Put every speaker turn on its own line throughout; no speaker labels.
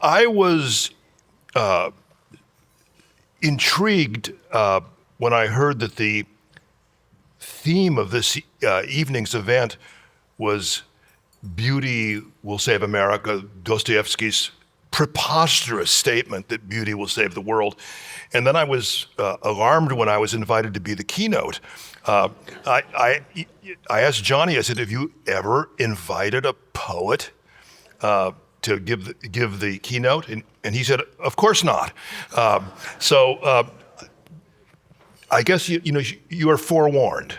I was intrigued when I heard that the theme of this evening's event was Beauty Will Save America, Dostoevsky's preposterous statement that beauty will save the world. And then I was alarmed when I was invited to be the keynote. I asked Johnny, I said, have you ever invited a poet to give the keynote? And he said, of course not. I guess you are forewarned.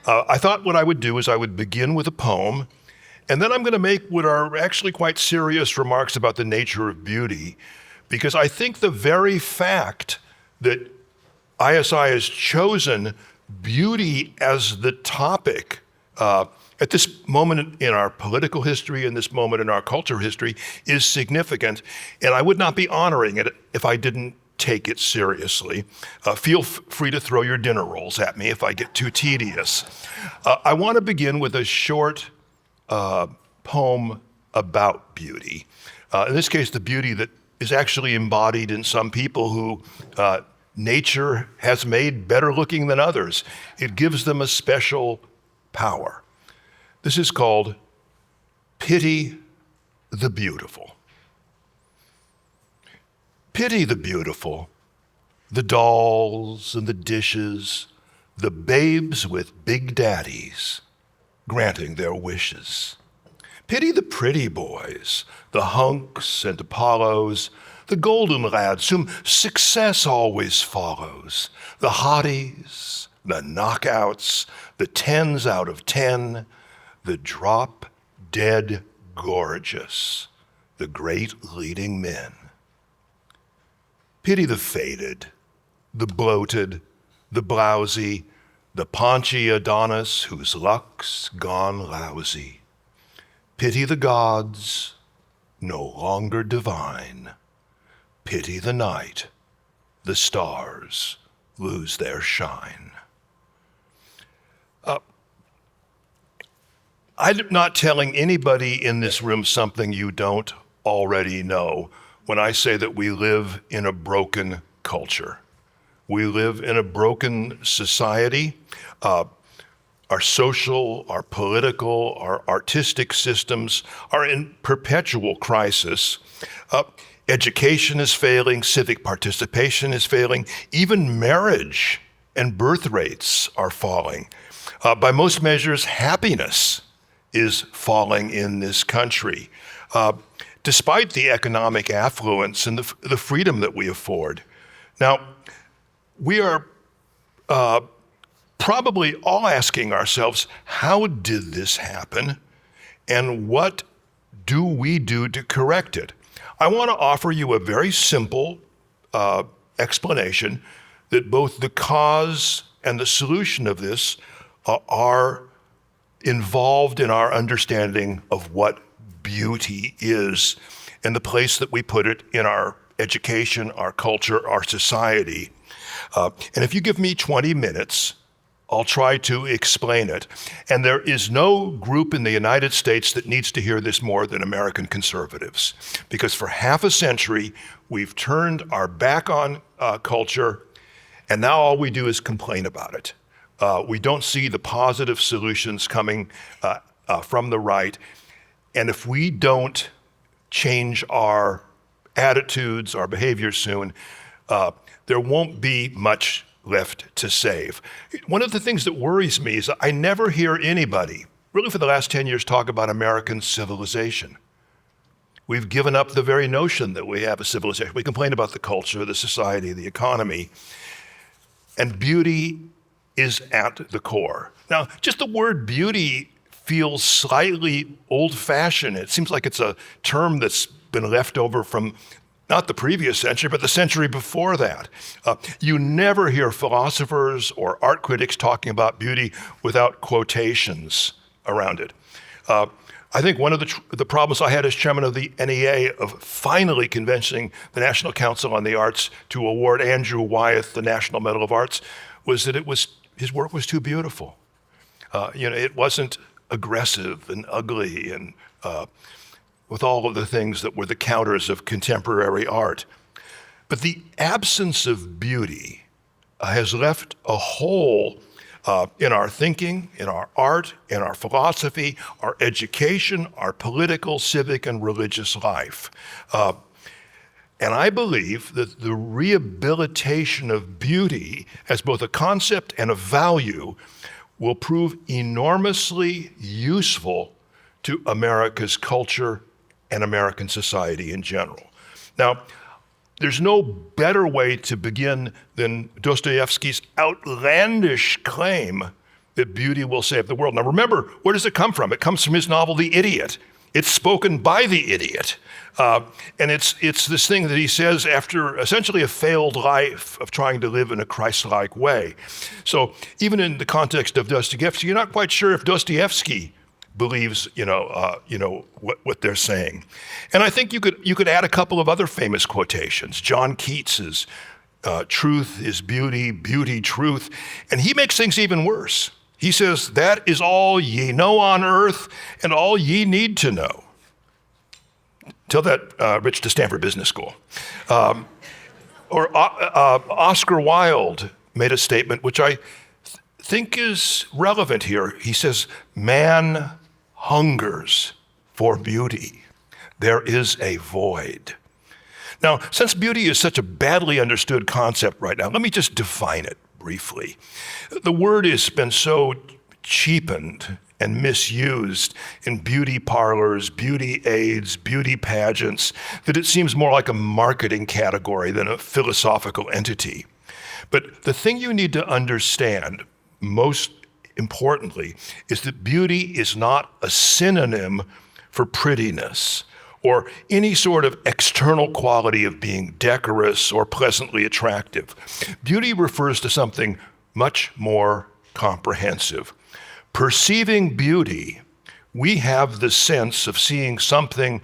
I thought what I would do is I would begin with a poem, and then I'm going to make what are actually quite serious remarks about the nature of beauty, because I think the very fact that ISI has chosen beauty as the topic at this moment in our political history and this moment in our culture history is significant, and I would not be honoring it if I didn't take it seriously. Feel free to throw your dinner rolls at me if I get too tedious. I want to begin with a short poem about beauty. In this case, the beauty that is actually embodied in some people who nature has made better looking than others. It gives them a special power. This is called Pity the Beautiful. Pity the beautiful, the dolls and the dishes, the babes with big daddies granting their wishes. Pity the pretty boys, the hunks and Apollos, the golden lads whom success always follows, the hotties, the knockouts, the 10s out of 10, the drop dead gorgeous, the great leading men. Pity the faded, the bloated, the blousy, the paunchy Adonis whose luck's gone lousy. Pity the gods, no longer divine. Pity the night, the stars lose their shine. I'm not telling anybody in this room something you don't already know when I say that we live in a broken culture. We live in a broken society. Our social, our political, our artistic systems are in perpetual crisis. Education is failing, civic participation is failing, even marriage and birth rates are falling. By most measures, happiness is falling in this country. Despite the economic affluence and the freedom that we afford. Now, we are probably all asking ourselves, how did this happen? And what do we do to correct it? I want to offer you a very simple explanation that both the cause and the solution of this are involved in our understanding of what beauty is and the place that we put it in our education, our culture, our society. And if you give me 20 minutes, I'll try to explain it. And there is no group in the United States that needs to hear this more than American conservatives. Because for half a century, we've turned our back on culture, and now all we do is complain about it. We don't see the positive solutions coming from the right. And if we don't change our attitudes, our behaviors soon, there won't be much left to save. One of the things that worries me is I never hear anybody, really for the last 10 years, talk about American civilization. We've given up the very notion that we have a civilization. We complain about the culture, the society, the economy, and beauty is at the core. Now, just the word beauty feels slightly old-fashioned. It seems like it's a term that's been left over from not the previous century, but the century before that. You never hear philosophers or art critics talking about beauty without quotations around it. I think one of the problems I had as chairman of the NEA of finally convincing the National Council on the Arts to award Andrew Wyeth the National Medal of Arts was that his work was too beautiful. It wasn't aggressive and ugly and with all of the things that were the counters of contemporary art. But the absence of beauty has left a hole in our thinking, in our art, in our philosophy, our education, our political, civic, and religious life. And I believe that the rehabilitation of beauty as both a concept and a value will prove enormously useful to America's culture and American society in general. Now, there's no better way to begin than Dostoevsky's outlandish claim that beauty will save the world. Now remember, where does it come from? It comes from his novel, The Idiot. It's spoken by the idiot. And it's this thing that he says after essentially a failed life of trying to live in a Christ-like way. So even in the context of Dostoevsky, you're not quite sure if Dostoevsky believes, what they're saying. And I think you could add a couple of other famous quotations. John Keats's truth is beauty, beauty, truth. And he makes things even worse. He says, that is all ye know on earth and all ye need to know. Tell that, Rich, to Stanford Business School. Oscar Wilde made a statement which I think is relevant here. He says, man hungers for beauty. There is a void. Now, since beauty is such a badly understood concept right now, let me just define it briefly. The word has been so cheapened and misused in beauty parlors, beauty aids, beauty pageants, that it seems more like a marketing category than a philosophical entity. But the thing you need to understand, most importantly, is that beauty is not a synonym for prettiness or any sort of external quality of being decorous or pleasantly attractive. Beauty refers to something much more comprehensive. Perceiving beauty, we have the sense of seeing something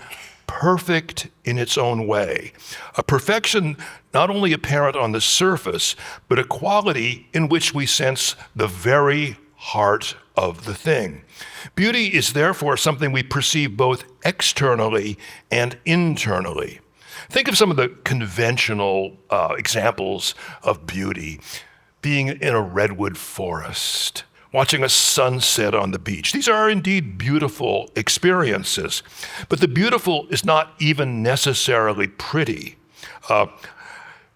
perfect in its own way, a perfection not only apparent on the surface, but a quality in which we sense the very heart of the thing. Beauty is therefore something we perceive both externally and internally. Think of some of the conventional examples of beauty. Being in a redwood forest, watching a sunset on the beach. These are indeed beautiful experiences, but the beautiful is not even necessarily pretty.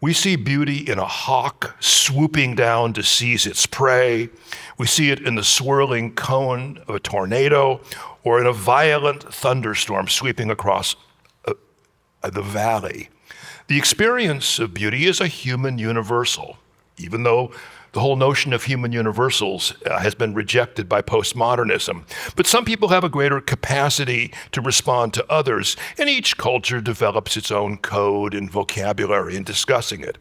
We see beauty in a hawk swooping down to seize its prey. We see it in the swirling cone of a tornado or in a violent thunderstorm sweeping across the valley. The experience of beauty is a human universal, even though the whole notion of human universals has been rejected by postmodernism. But some people have a greater capacity to respond to others, and each culture develops its own code and vocabulary in discussing it.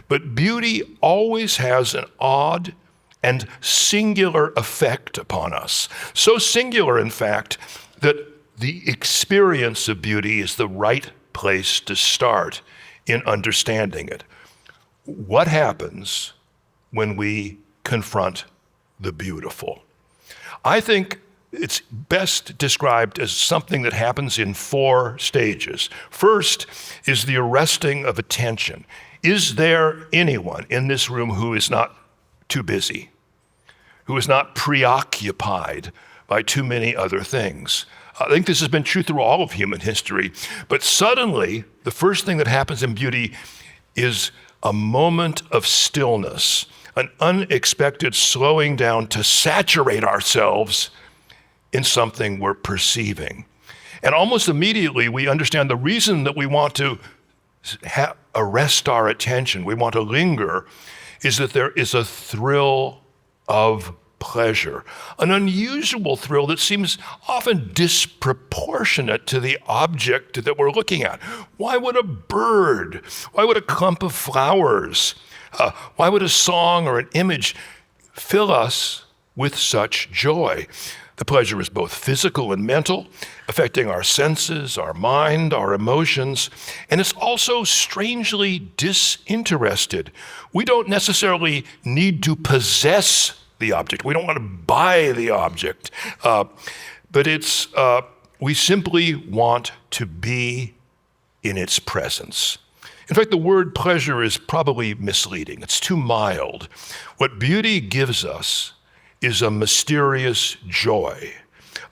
But beauty always has an odd and singular effect upon us. So singular, in fact, that the experience of beauty is the right place to start in understanding it. What happens when we confront the beautiful? I think it's best described as something that happens in 4 stages. First is the arresting of attention. Is there anyone in this room who is not too busy, who is not preoccupied by too many other things? I think this has been true through all of human history, but suddenly the first thing that happens in beauty is a moment of stillness, an unexpected slowing down to saturate ourselves in something we're perceiving. And almost immediately we understand the reason that we want to arrest our attention, we want to linger, is that there is a thrill of pleasure, an unusual thrill that seems often disproportionate to the object that we're looking at. Why would a bird, why would a clump of flowers, why would a song or an image fill us with such joy? The pleasure is both physical and mental, affecting our senses, our mind, our emotions, and it's also strangely disinterested. We don't necessarily need to possess the object. We don't want to buy the object, but it's we simply want to be in its presence. In fact, the word pleasure is probably misleading. It's too mild. What beauty gives us is a mysterious joy,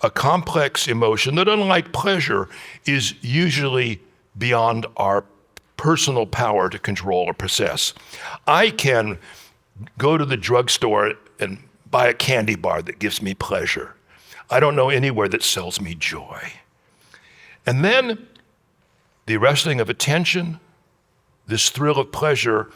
a complex emotion that, unlike pleasure, is usually beyond our personal power to control or possess. I can go to the drugstore and buy a candy bar that gives me pleasure. I don't know anywhere that sells me joy. And then the arresting of attention, this thrill of pleasure,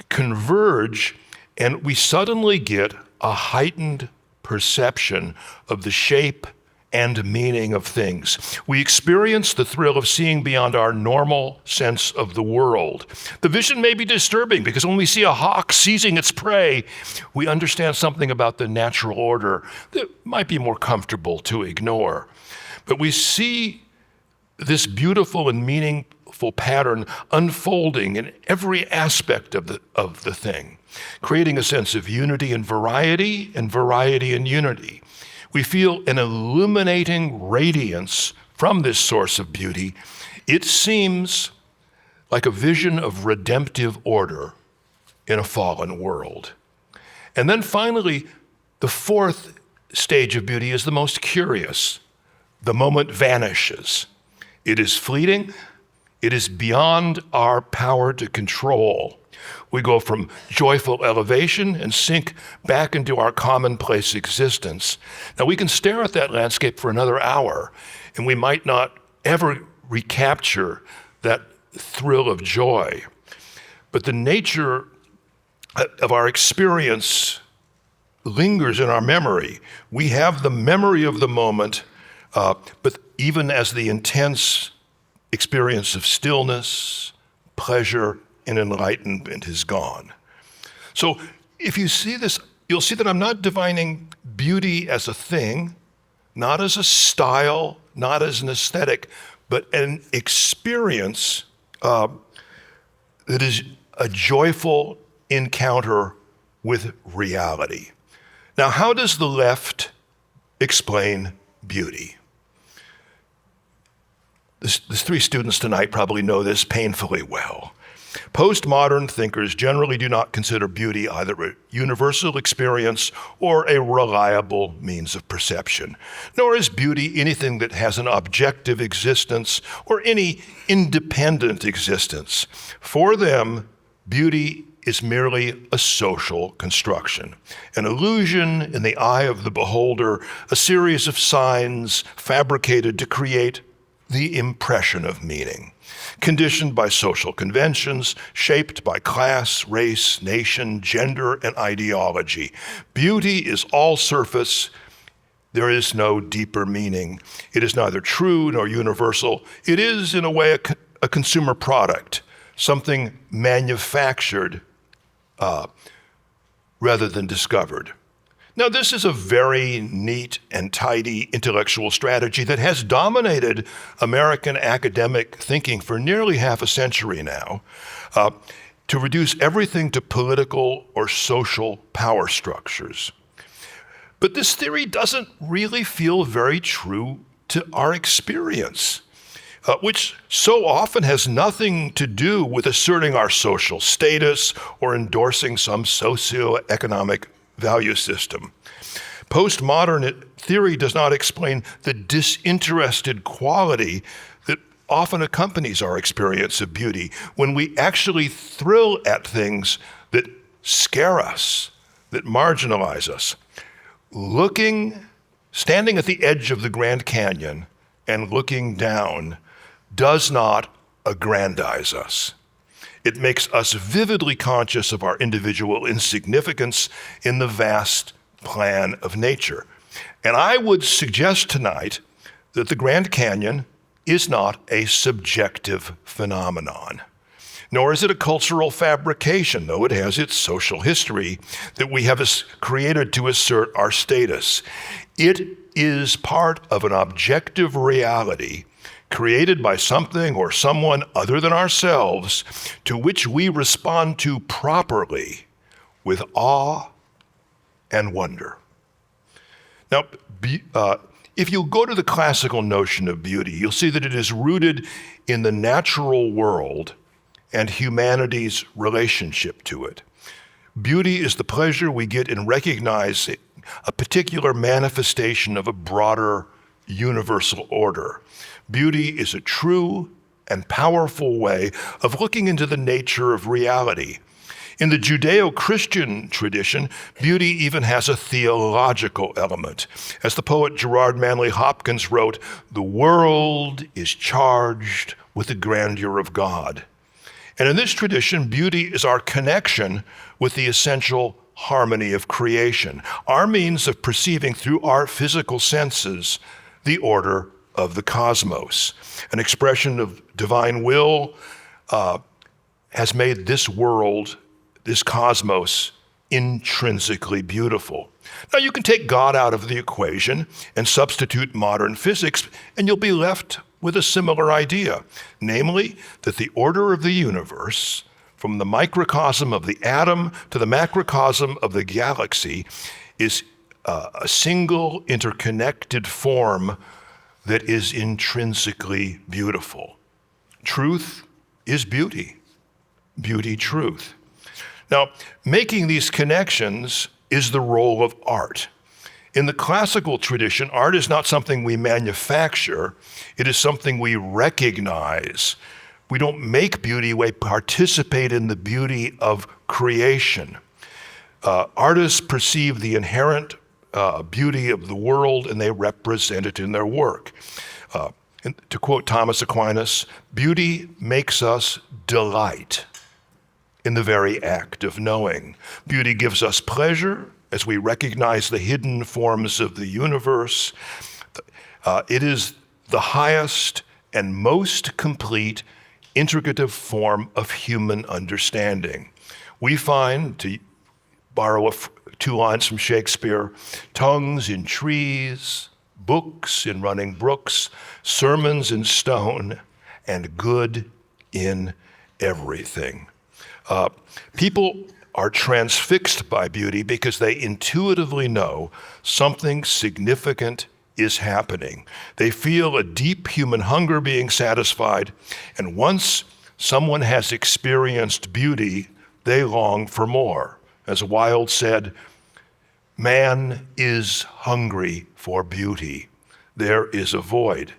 converge, and we suddenly get a heightened perception of the shape and meaning of things. We experience the thrill of seeing beyond our normal sense of the world. The vision may be disturbing because when we see a hawk seizing its prey, we understand something about the natural order that might be more comfortable to ignore. But we see this beautiful and meaningful pattern unfolding in every aspect of the thing, creating a sense of unity and variety and unity. We feel an illuminating radiance from this source of beauty. It seems like a vision of redemptive order in a fallen world. And then finally, the fourth stage of beauty is the most curious. The moment vanishes. It is fleeting. It is beyond our power to control. We go from joyful elevation and sink back into our commonplace existence. Now, we can stare at that landscape for another hour, and we might not ever recapture that thrill of joy. But the nature of our experience lingers in our memory. We have the memory of the moment, but even as the intense experience of stillness, pleasure, and enlightenment is gone. So if you see this, you'll see that I'm not defining beauty as a thing, not as a style, not as an aesthetic, but an experience that is a joyful encounter with reality. Now, how does the left explain beauty? These three students tonight probably know this painfully well. Postmodern thinkers generally do not consider beauty either a universal experience or a reliable means of perception, nor is beauty anything that has an objective existence or any independent existence. For them, beauty is merely a social construction, an illusion in the eye of the beholder, a series of signs fabricated to create the impression of meaning, conditioned by social conventions, shaped by class, race, nation, gender, and ideology. Beauty is all surface. There is no deeper meaning. It is neither true nor universal. It is, in a way, a consumer product, something manufactured rather than discovered. Now, this is a very neat and tidy intellectual strategy that has dominated American academic thinking for nearly half a century now, to reduce everything to political or social power structures. But this theory doesn't really feel very true to our experience, which so often has nothing to do with asserting our social status or endorsing some socioeconomic value system. Postmodern theory does not explain the disinterested quality that often accompanies our experience of beauty when we actually thrill at things that scare us, that marginalize us. Standing at the edge of the Grand Canyon and looking down does not aggrandize us. It makes us vividly conscious of our individual insignificance in the vast plan of nature. And I would suggest tonight that the Grand Canyon is not a subjective phenomenon, nor is it a cultural fabrication, though it has its social history that we have created to assert our status. It is part of an objective reality created by something or someone other than ourselves, to which we respond to properly with awe and wonder. Now, If you go to the classical notion of beauty, you'll see that it is rooted in the natural world and humanity's relationship to it. Beauty is the pleasure we get in recognizing a particular manifestation of a broader universal order. Beauty is a true and powerful way of looking into the nature of reality. In the Judeo-Christian tradition, beauty even has a theological element. As the poet Gerard Manley Hopkins wrote, "The world is charged with the grandeur of God." And in this tradition, beauty is our connection with the essential harmony of creation, our means of perceiving through our physical senses the order of the cosmos. An expression of divine will has made this world, this cosmos, intrinsically beautiful. Now you can take God out of the equation and substitute modern physics, and you'll be left with a similar idea, namely that the order of the universe, from the microcosm of the atom to the macrocosm of the galaxy, is a single interconnected form that is intrinsically beautiful. Truth is beauty, beauty, truth. Now, making these connections is the role of art. In the classical tradition, art is not something we manufacture, it is something we recognize. We don't make beauty, we participate in the beauty of creation. Artists perceive the inherent beauty of the world and they represent it in their work. And to quote Thomas Aquinas, beauty makes us delight in the very act of knowing. Beauty gives us pleasure as we recognize the hidden forms of the universe. It is the highest and most complete integrative form of human understanding. We find, to borrow two lines from Shakespeare, tongues in trees, books in running brooks, sermons in stone, and good in everything. People are transfixed by beauty because they intuitively know something significant is happening. They feel a deep human hunger being satisfied, and once someone has experienced beauty, they long for more. As Wilde said, "Man is hungry for beauty. There is a void."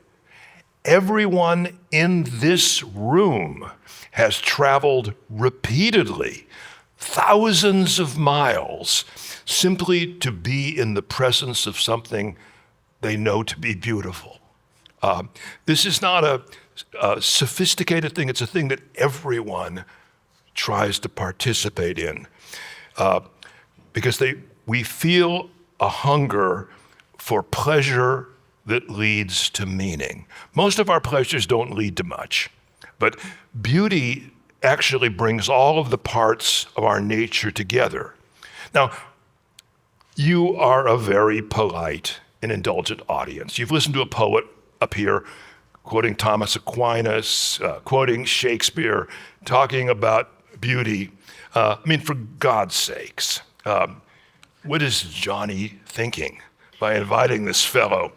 Everyone in this room has traveled repeatedly, thousands of miles, simply to be in the presence of something they know to be beautiful. This is not a sophisticated thing, it's a thing that everyone tries to participate in. Because we feel a hunger for pleasure that leads to meaning. Most of our pleasures don't lead to much, but beauty actually brings all of the parts of our nature together. Now, you are a very polite and indulgent audience. You've listened to a poet up here quoting Thomas Aquinas, quoting Shakespeare, talking about beauty. For God's sakes, what is Johnny thinking by inviting this fellow?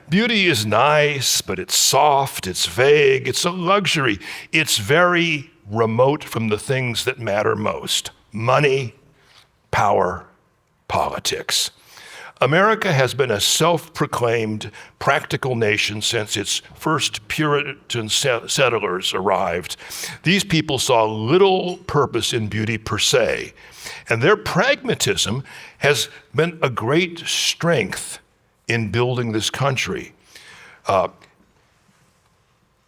Beauty is nice, but it's soft, it's vague, it's a luxury. It's very remote from the things that matter most: money, power, politics. America has been a self-proclaimed practical nation since its first Puritan settlers arrived. These people saw little purpose in beauty per se, and their pragmatism has been a great strength in building this country.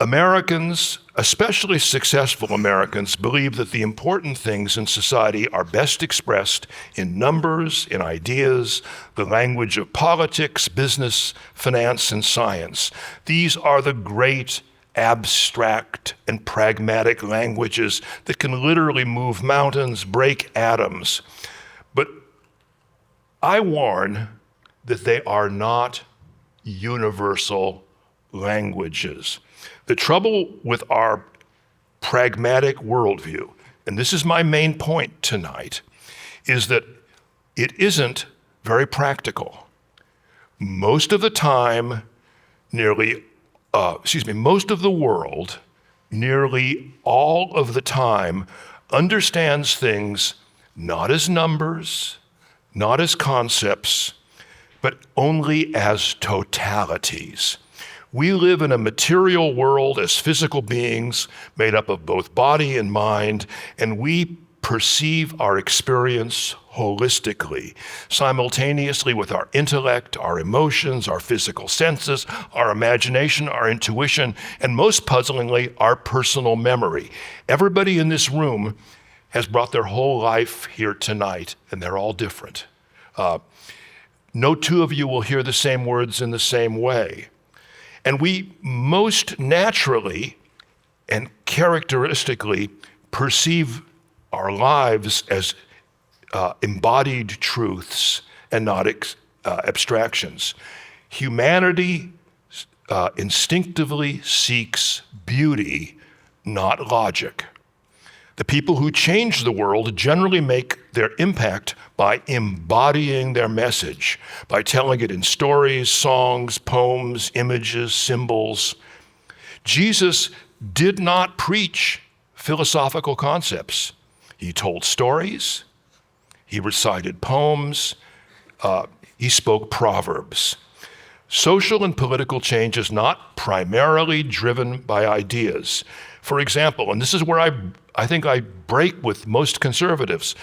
Americans, especially successful Americans, believe that the important things in society are best expressed in numbers, in ideas, the language of politics, business, finance, and science. These are the great abstract and pragmatic languages that can literally move mountains, break atoms. But I warn that they are not universal languages. The trouble with our pragmatic worldview, and this is my main point tonight, is that it isn't very practical. most of the time, most of the world, nearly all of the time, understands things not as numbers, not as concepts, but only as totalities. We live in a material world as physical beings made up of both body and mind, and we perceive our experience holistically, simultaneously with our intellect, our emotions, our physical senses, our imagination, our intuition, and most puzzlingly, our personal memory. Everybody in this room has brought their whole life here tonight, and they're all different. No two of you will hear the same words in the same way. And we most naturally and characteristically perceive our lives as embodied truths and not abstractions. Humanity instinctively seeks beauty, not logic. The people who change the world generally make their impact by embodying their message, by telling it in stories, songs, poems, images, symbols. Jesus did not preach philosophical concepts. He told stories, he recited poems, he spoke proverbs. Social and political change is not primarily driven by ideas. For example, and this is where I think I break with most conservatives,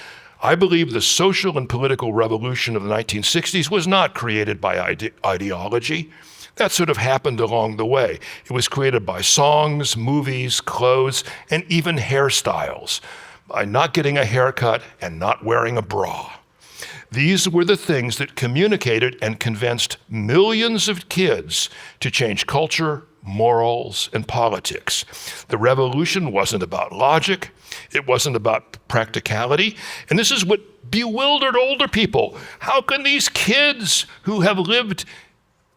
I believe the social and political revolution of the 1960s was not created by ideology. That sort of happened along the way. It was created by songs, movies, clothes, and even hairstyles, by not getting a haircut and not wearing a bra. These were the things that communicated and convinced millions of kids to change culture, morals, and politics. The revolution wasn't about logic. It wasn't about practicality. And this is what bewildered older people. How can these kids who have lived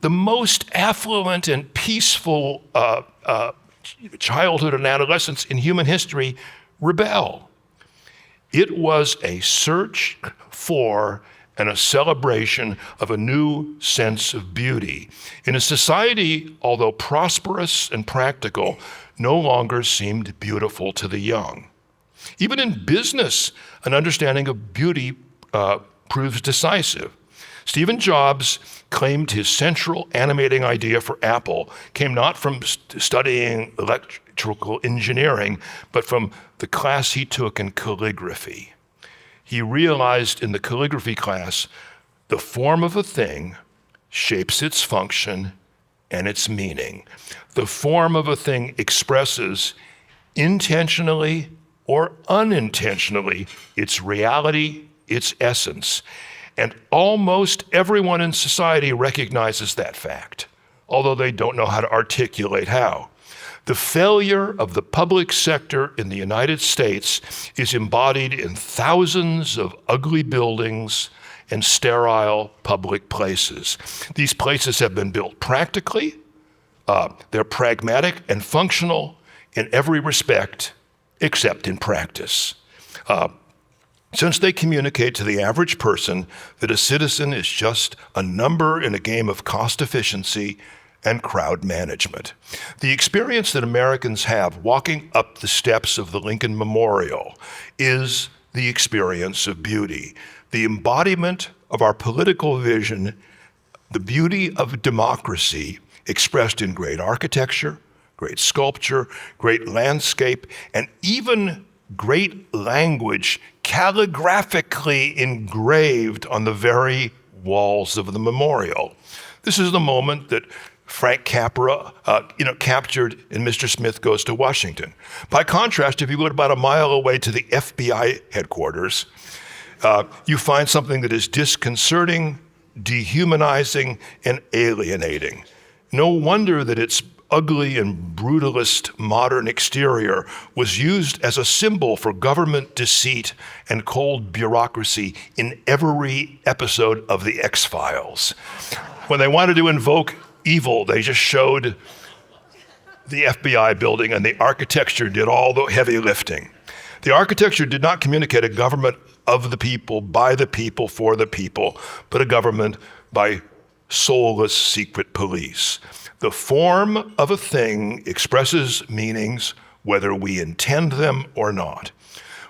the most affluent and peaceful childhood and adolescence in human history rebel? It was a search for and a celebration of a new sense of beauty in a society, although prosperous and practical, no longer seemed beautiful to the young. Even in business, an understanding of beauty proves decisive. Steve Jobs claimed his central animating idea for Apple came not from studying electrical engineering, but from the class he took in calligraphy. He realized in the calligraphy class, the form of a thing shapes its function and its meaning. The form of a thing expresses intentionally or unintentionally its reality, its essence. And almost everyone in society recognizes that fact, although they don't know how to articulate how. The failure of the public sector in the United States is embodied in thousands of ugly buildings and sterile public places. These places have been built practically. They're pragmatic and functional in every respect, except in practice. Since they communicate to the average person that a citizen is just a number in a game of cost efficiency and crowd management. The experience that Americans have walking up the steps of the Lincoln Memorial is the experience of beauty, the embodiment of our political vision, the beauty of democracy expressed in great architecture, great sculpture, great landscape, and even great language calligraphically engraved on the very walls of the memorial. This is the moment that Frank Capra captured in Mr. Smith Goes to Washington. By contrast, if you go about a mile away to the FBI headquarters, you find something that is disconcerting, dehumanizing, and alienating. No wonder that its ugly and brutalist modern exterior was used as a symbol for government deceit and cold bureaucracy in every episode of The X-Files. When they wanted to invoke evil, they just showed the FBI building, and the architecture did all the heavy lifting. The architecture did not communicate a government of the people, by the people, for the people, but a government by soulless secret police. The form of a thing expresses meanings whether we intend them or not.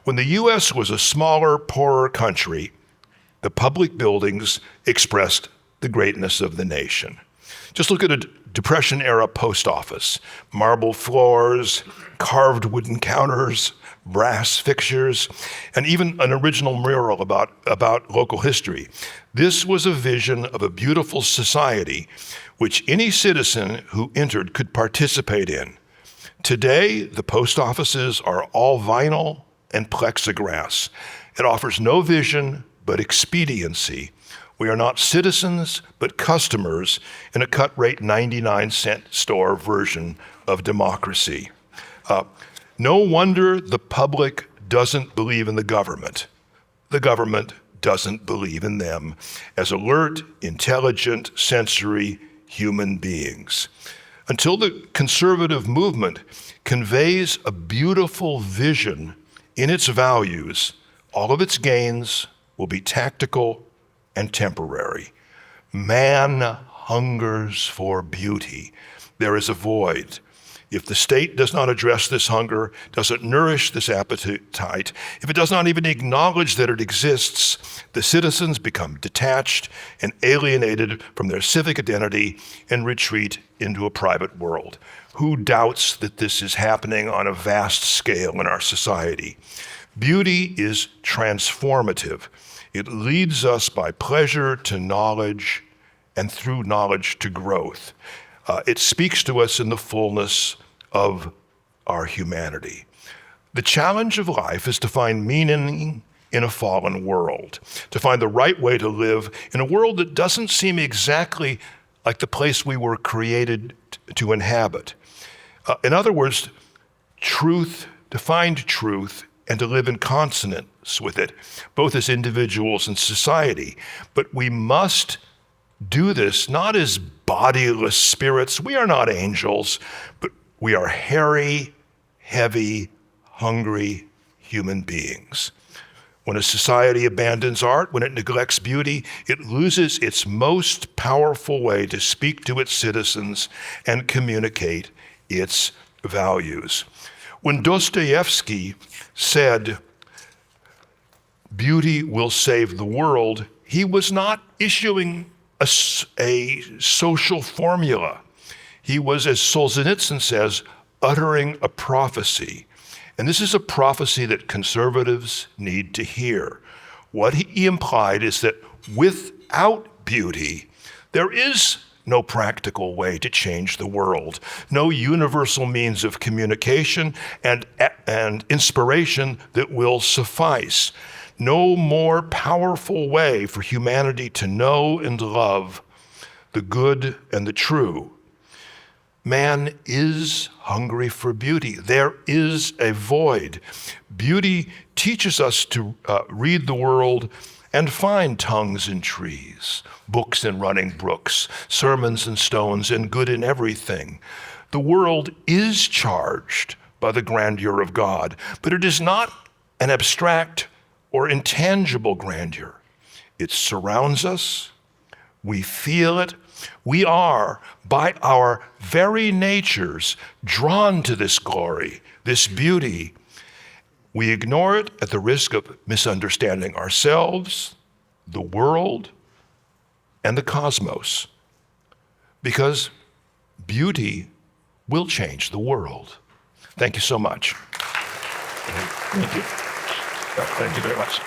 When the US was a smaller, poorer country, the public buildings expressed the greatness of the nation. Just look at a Depression-era post office. Marble floors, carved wooden counters, brass fixtures, and even an original mural about local history. This was a vision of a beautiful society which any citizen who entered could participate in. Today, the post offices are all vinyl and plexiglass. It offers no vision but expediency. We are not citizens, but customers in a cut-rate 99-cent store version of democracy. No wonder the public doesn't believe in the government. The government doesn't believe in them as alert, intelligent, sensory human beings. Until the conservative movement conveys a beautiful vision in its values, all of its gains will be tactical and temporary. Man hungers for beauty. There is a void. If the state does not address this hunger, doesn't nourish this appetite, if it does not even acknowledge that it exists, the citizens become detached and alienated from their civic identity and retreat into a private world. Who doubts that this is happening on a vast scale in our society? Beauty is transformative. It leads us by pleasure to knowledge and through knowledge to growth. It speaks to us in the fullness of our humanity. The challenge of life is to find meaning in a fallen world, to find the right way to live in a world that doesn't seem exactly like the place we were created to inhabit. In other words, truth, to find truth and to live in consonance with it, both as individuals and society. But we must do this not as bodiless spirits. We are not angels, but we are hairy, heavy, hungry human beings. When a society abandons art, when it neglects beauty, it loses its most powerful way to speak to its citizens and communicate its values. When Dostoevsky said, "Beauty will save the world," he was not issuing a social formula. He was, as Solzhenitsyn says, uttering a prophecy. And this is a prophecy that conservatives need to hear. What he implied is that without beauty, there is no practical way to change the world, no universal means of communication and inspiration that will suffice, no more powerful way for humanity to know and love the good and the true. Man is hungry for beauty. There is a void. Beauty teaches us to read the world and find tongues in trees, books in running brooks, sermons in stones, and good in everything. The world is charged by the grandeur of God, but it is not an abstract or intangible grandeur. It surrounds us. We feel it. We are, by our very natures, drawn to this glory, this beauty. We ignore it at the risk of misunderstanding ourselves, the world, and the cosmos, because beauty will change the world. Thank you so much. Thank you. Thank you very much.